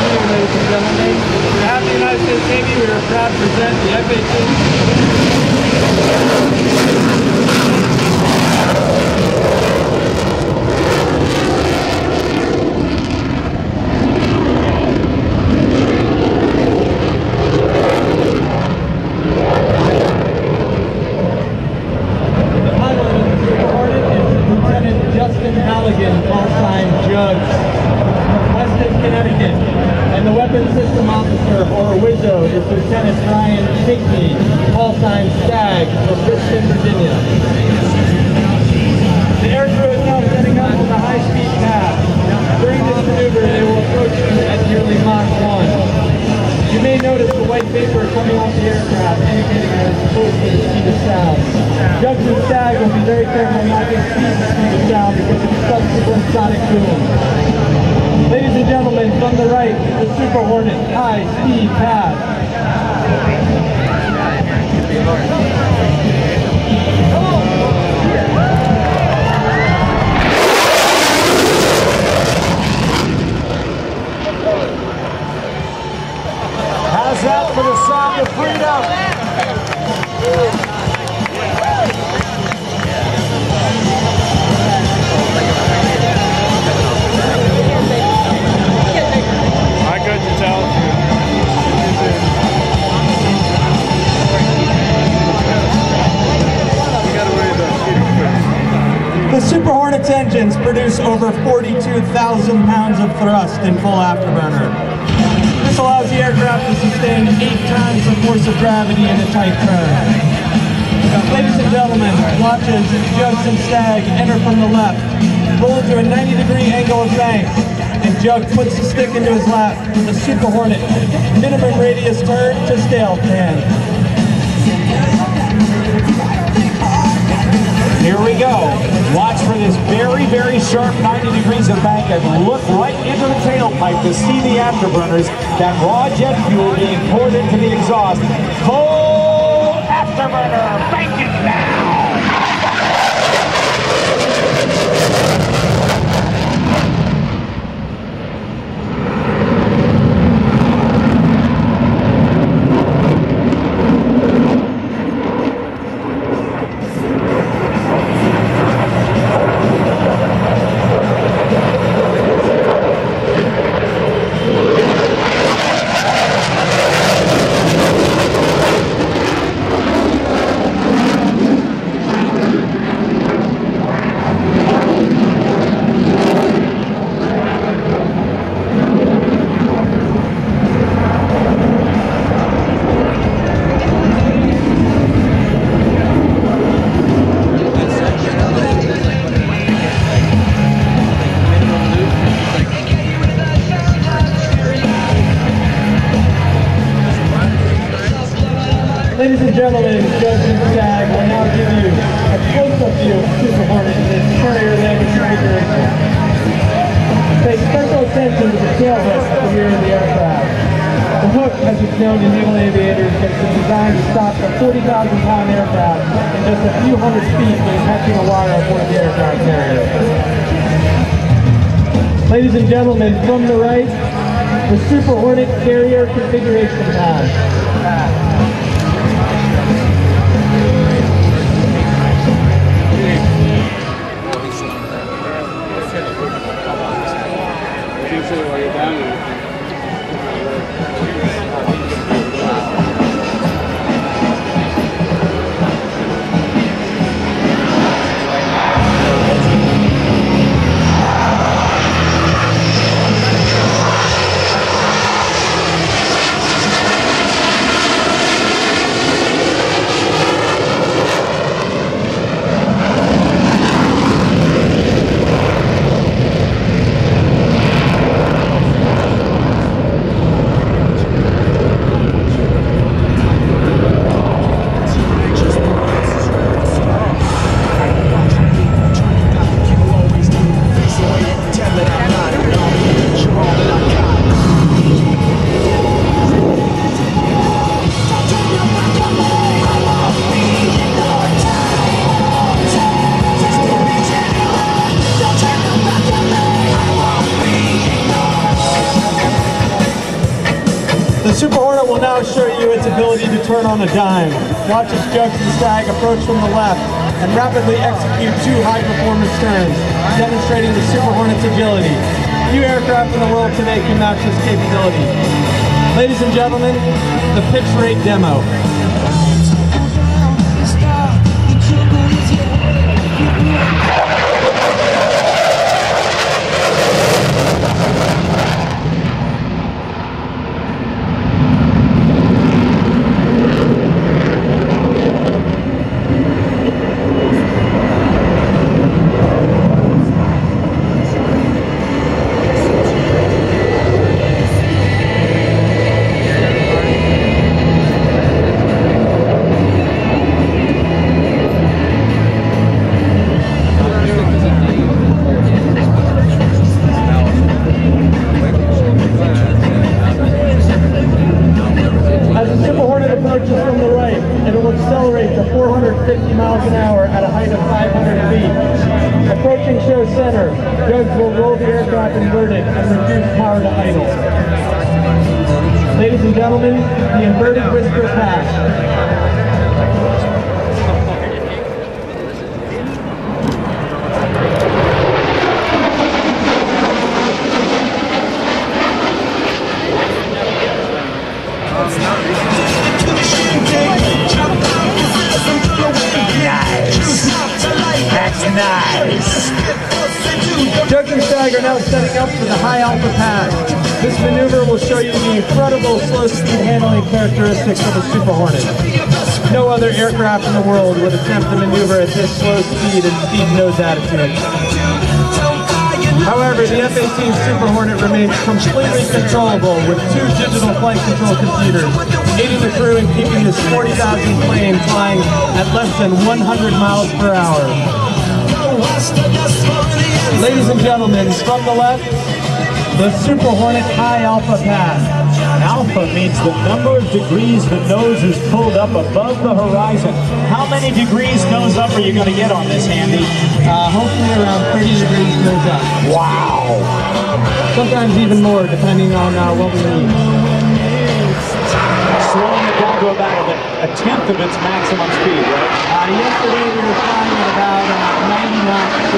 evening, ladies and gentlemen. On behalf of the United States Navy, we are proud to present the JUGS, Weston, Connecticut, and the Weapons System Officer, or WISO, is Lieutenant Ryan Pinckney, call sign STAG, of Richmond, Virginia. The air crew is now setting up on the high-speed path. During this maneuver, they will approach you at nearly Mach 1. You may notice the white vapor coming off the aircraft, indicating that it's close to the speed of sound. JUGS and STAG will be very careful not to exceed the speed of sound because of subsequent sonic boom. Ladies and gentlemen, from the right, the Super Hornet high-speed path. How's that for the sound of freedom? I couldn't tell. The Super Hornet's engines produce over 42,000 pounds of thrust in full afterburner. This allows the aircraft to sustain 8 times the force of gravity in a tight turn. Ladies and gentlemen, watch as JUGS and STAG enter from the left, pull into a 90-degree angle of bank, and JUGS puts the stick into his lap. The Super Hornet, minimum radius turn to stale pan. Here we go. Watch for this very, very sharp 90 degrees of bank and look right into the tailpipe to see the afterburners, that raw jet fuel being poured into the exhaust. Full afterburner, bank it now! Ladies and gentlemen, JUGS and STAG will now give you a close-up view of the Super Hornet and its carrier landing configuration. Pay special attention to the tail hook at the rear of the aircraft. The hook, as it's known to naval aviators, has been designed to stop a 40,000-pound aircraft in just a few hundred feet when catching a wire aboard the aircraft carrier. Ladies and gentlemen, from the right, the Super Hornet carrier configuration pad. The Super Hornet will now show you its ability to turn on a dime. Watch its JUGS and STAG approach from the left and rapidly execute 2 high-performance turns, demonstrating the Super Hornet's agility. Few aircraft in the world today can match this capability. Ladies and gentlemen, the pitch rate demo. From the right, it will accelerate to 450 miles an hour at a height of 500 feet. Approaching show center, JUGS will roll the aircraft inverted and reduce power to idle. Ladies and gentlemen, the inverted whisper pass. Nice! JUGS and STAG are now setting up for the high alpha pass. This maneuver will show you the incredible slow speed handling characteristics of the Super Hornet. No other aircraft in the world would attempt to maneuver at this slow speed and steep nose attitude. However, the F-18 Super Hornet remains completely controllable with 2 digital flight control computers, aiding the crew in keeping this 40,000 plane flying at less than 100 miles per hour. Ladies and gentlemen, from the left, the Super Hornet High Alpha Pass. Alpha means the number of degrees the nose is pulled up above the horizon. How many degrees nose up are you going to get on this, Andy? Hopefully around 30 degrees nose up. Wow! Sometimes even more, depending on what we need. Slowing it down to about a tenth of its maximum speed, right? Yesterday we were flying at about 90 knots.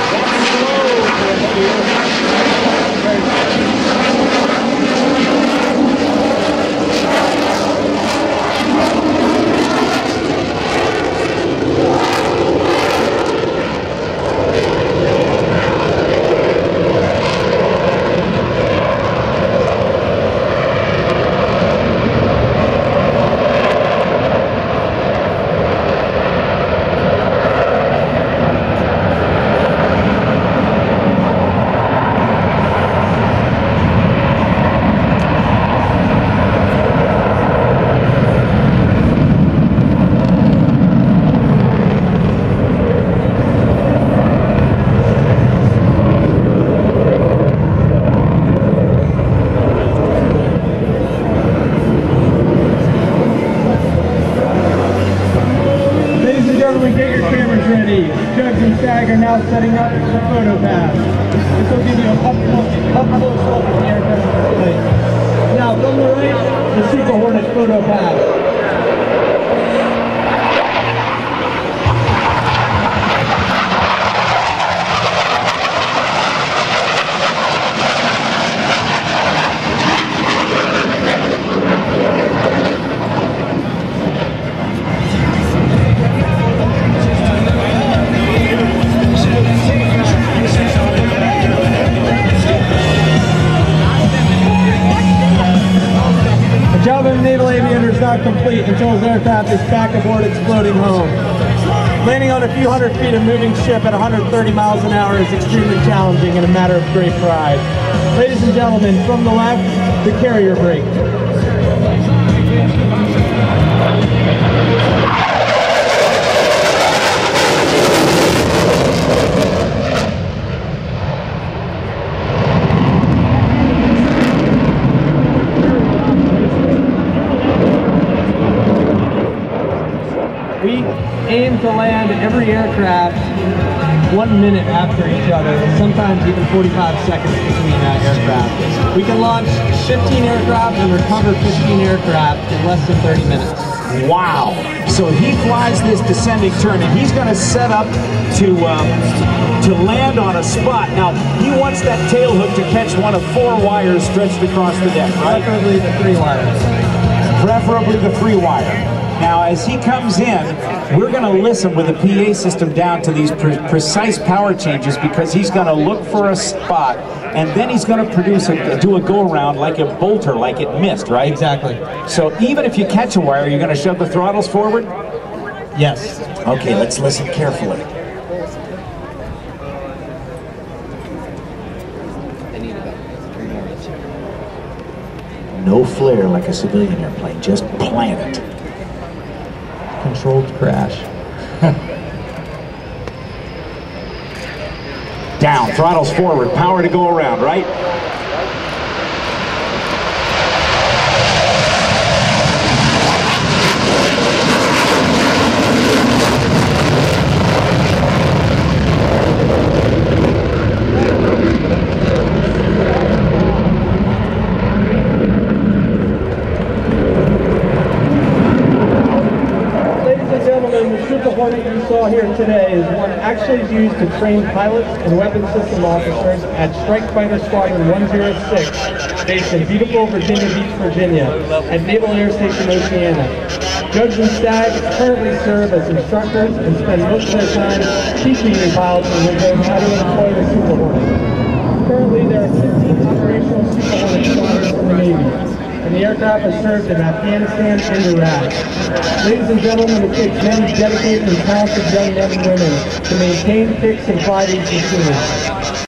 That's slow for a speed. JUGS and STAG are now setting up the photo pass. This will give you a up close look at the aircraft display. Now, from the right, the Super Hornet photo pass. The job of a naval aviator is not complete until his aircraft is back aboard its floating home. Landing on a few hundred feet of moving ship at 130 miles an hour is extremely challenging and a matter of great pride. Ladies and gentlemen, from the left, the carrier brake. We aim to land every aircraft 1 minute after each other, sometimes even 45 seconds between aircraft. We can launch 15 aircraft and recover 15 aircraft in less than 30 minutes. Wow. So he flies this descending turn, and he's going to set up to land on a spot. Now, he wants that tail hook to catch one of 4 wires stretched across the deck, right? Preferably the 3 wires. Preferably the 3 wire. Now, as he comes in, we're going to listen with the PA system down to these precise power changes, because he's going to look for a spot, and then he's going to do a go-around like a bolter, like it missed, right? Exactly. So even if you catch a wire, you're going to shove the throttles forward? Yes. Okay, let's listen carefully. No flare like a civilian airplane, just plant it. Controlled crash. Down, throttles forward, power to go around, right? The Super Hornet you saw here today is one actually used to train pilots and weapons system officers at Strike Fighter Squadron 106, based in beautiful Virginia Beach, Virginia, at Naval Air Station Oceana. JUGS and STAG currently serve as instructors and spend most of their time teaching new pilots and reserves how to employ the Super Hornet. Currently, there are 15 operational Super Hornet squadrons in the Navy, and the aircraft has served in Afghanistan and Iraq. Ladies and gentlemen, it takes many dedicated and talented young men and women to maintain, fix, and fly these machines.